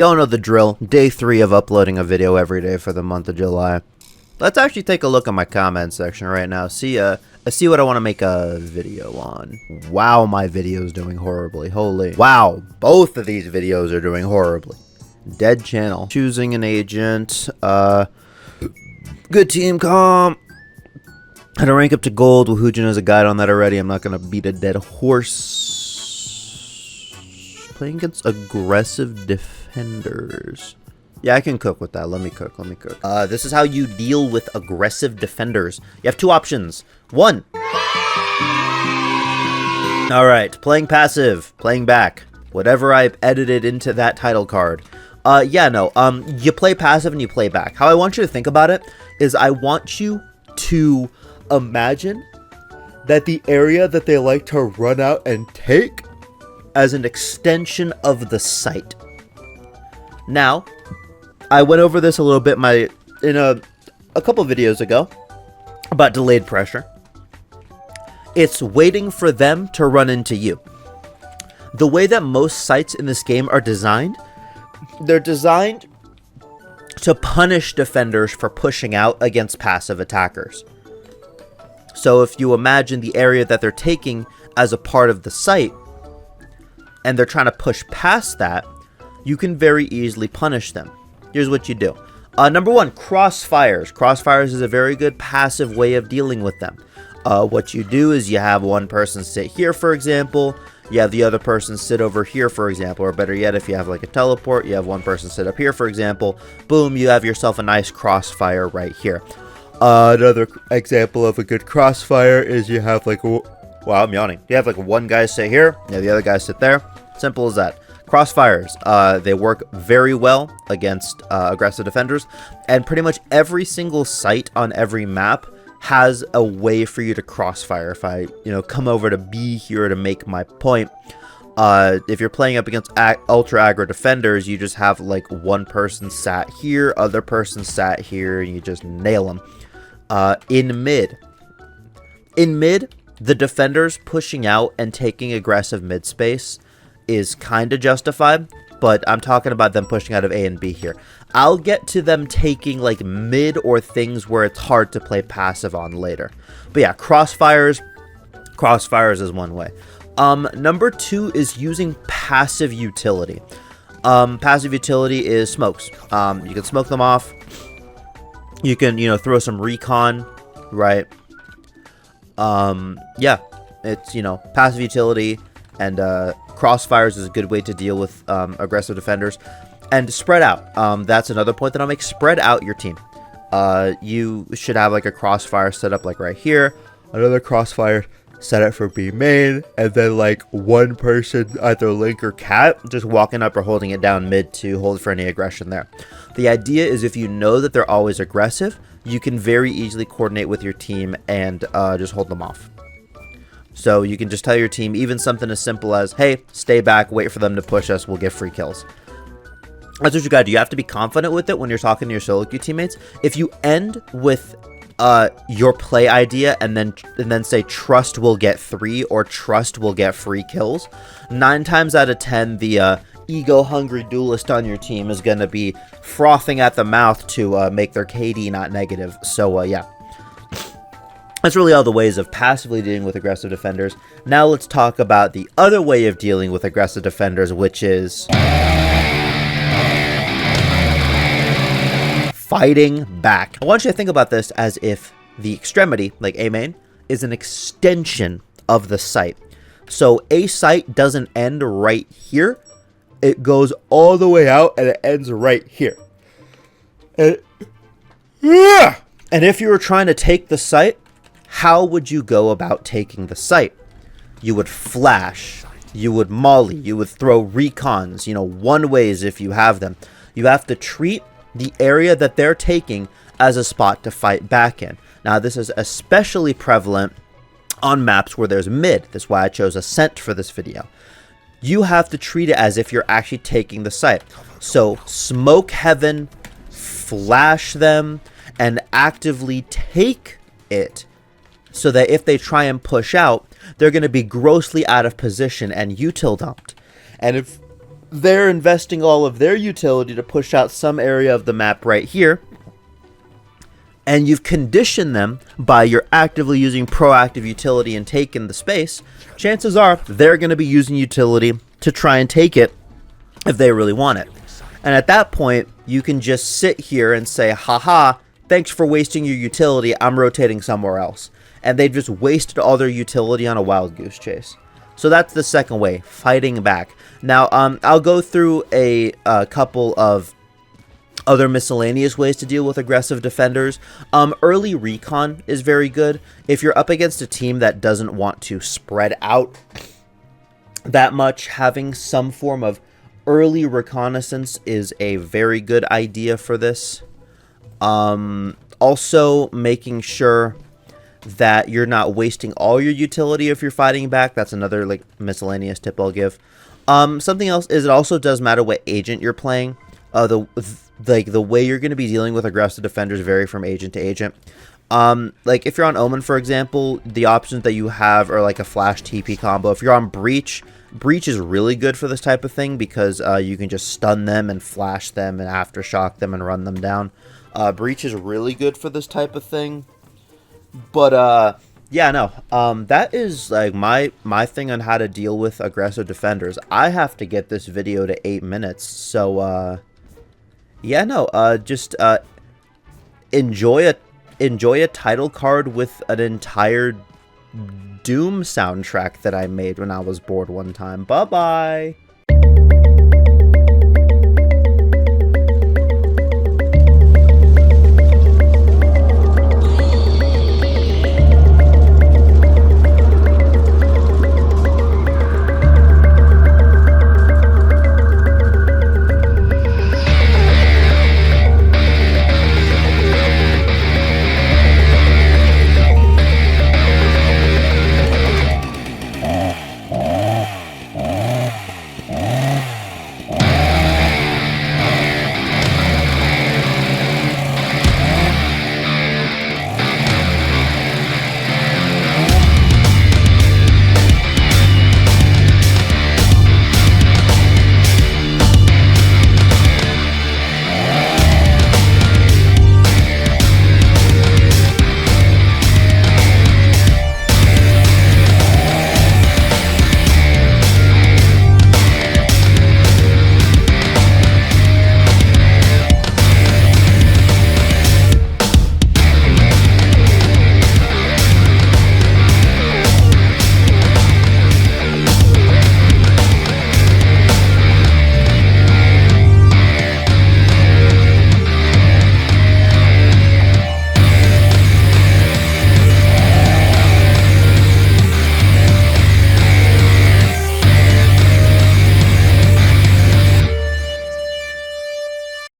Y'all know the drill. Day 3 of uploading a video every day for the month of July. Let's actually take a look at my comment section right now. See what I want to make a video on. Wow, my video's doing horribly. Holy. Wow, both of these videos are doing horribly. Dead channel. Choosing an agent. Good team comp. How to rank up to gold. Woohoojin has a guide on that already. I'm not going to beat a dead horse. Playing against aggressive defenders. Yeah, I can cook with that. Let me cook. This is how you deal with aggressive defenders. You have two options. One. Alright, playing passive. Playing back. Whatever I've edited into that title card. You play passive and you play back. How I want you to think about it is I want you to imagine that the area that they like to run out and take as an extension of the site. Now, I went over this a little bit in a couple videos ago about delayed pressure. It's waiting for them to run into you. The way that most sites in this game are designed, they're designed to punish defenders for pushing out against passive attackers. So if you imagine the area that they're taking as a part of the site, and they're trying to push past that, you can very easily punish them. Here's what you do. Number one, crossfires. Crossfires is a very good passive way of dealing with them. What you do is you have one person sit here, for example. You have the other person sit over here, for example. Or better yet, if you have like a teleport, you have one person sit up here, for example. Boom, you have yourself a nice crossfire right here. Another example of a good crossfire is you have like... Wow, I'm yawning. You have like one guy sit here, yeah, the other guy sit there. Simple as that. Crossfires, they work very well against aggressive defenders, and pretty much every single site on every map has a way for you to crossfire. If I, come over to B here to make my point, if you're playing up against ultra aggro defenders, you just have like one person sat here, other person sat here, and you just nail them. In mid, the defenders pushing out and taking aggressive mid space is kind of justified, but I'm talking about them pushing out of A and B here. I'll get to them taking like mid or things where it's hard to play passive on later. But yeah, crossfires is one way. Number two is using passive utility. Passive utility is smokes. You can smoke them off. You can, throw some recon, right? Yeah, it's, passive utility, and crossfires is a good way to deal with aggressive defenders. And spread out. That's another point that I'll make. Spread out your team. You should have like a crossfire set up like right here, another crossfire set up for B main, and then like one person, either Link or Cat, just walking up or holding it down mid to hold for any aggression there. The idea is if you know that they're always aggressive, you can very easily coordinate with your team and just hold them off. So you can just tell your team even something as simple as, hey, stay back, wait for them to push us, we'll get free kills. That's what you gotta do. You have to be confident with it when you're talking to your solo queue teammates. If you end with your play idea and then say trust will get 3 or trust will get free kills, 9 times out of 10 the ego-hungry duelist on your team is going to be frothing at the mouth to make their KD not negative. So, yeah. That's really all the ways of passively dealing with aggressive defenders. Now let's talk about the other way of dealing with aggressive defenders, which is fighting back. I want you to think about this as if the extremity, like A main, is an extension of the site. So A site doesn't end right here. It goes all the way out and it ends right here. And if you were trying to take the site, how would you go about taking the site? You would flash, you would molly, you would throw recons, one ways if you have them. You have to treat the area that they're taking as a spot to fight back in. Now, this is especially prevalent on maps where there's mid. That's why I chose Ascent for this video. You have to treat it as if you're actually taking the site. So smoke heaven, flash them, and actively take it so that if they try and push out, they're going to be grossly out of position and util dumped. And if they're investing all of their utility to push out some area of the map right here, and you've conditioned them by your actively using proactive utility and taking the space, chances are they're going to be using utility to try and take it if they really want it. And at that point, you can just sit here and say, haha, thanks for wasting your utility, I'm rotating somewhere else. And they've just wasted all their utility on a wild goose chase. So that's the second way, fighting back. Now, I'll go through a couple of other miscellaneous ways to deal with aggressive defenders. Early recon is very good. If you're up against a team that doesn't want to spread out that much, having some form of early reconnaissance is a very good idea for this. Also, making sure that you're not wasting all your utility if you're fighting back. That's another like miscellaneous tip I'll give. Something else is it also does matter what agent you're playing. The way you're going to be dealing with aggressive defenders vary from agent to agent. Like if you're on Omen, for example, the options that you have are like a flash TP combo. If you're on Breach is really good for this type of thing because you can just stun them and flash them and aftershock them and run them down. Breach is really good for this type of thing. But yeah, no, that is like my thing on how to deal with aggressive defenders. I have to get this video to 8 minutes, so yeah, no, just enjoy a title card with an entire Doom soundtrack that I made when I was bored one time. Bye bye.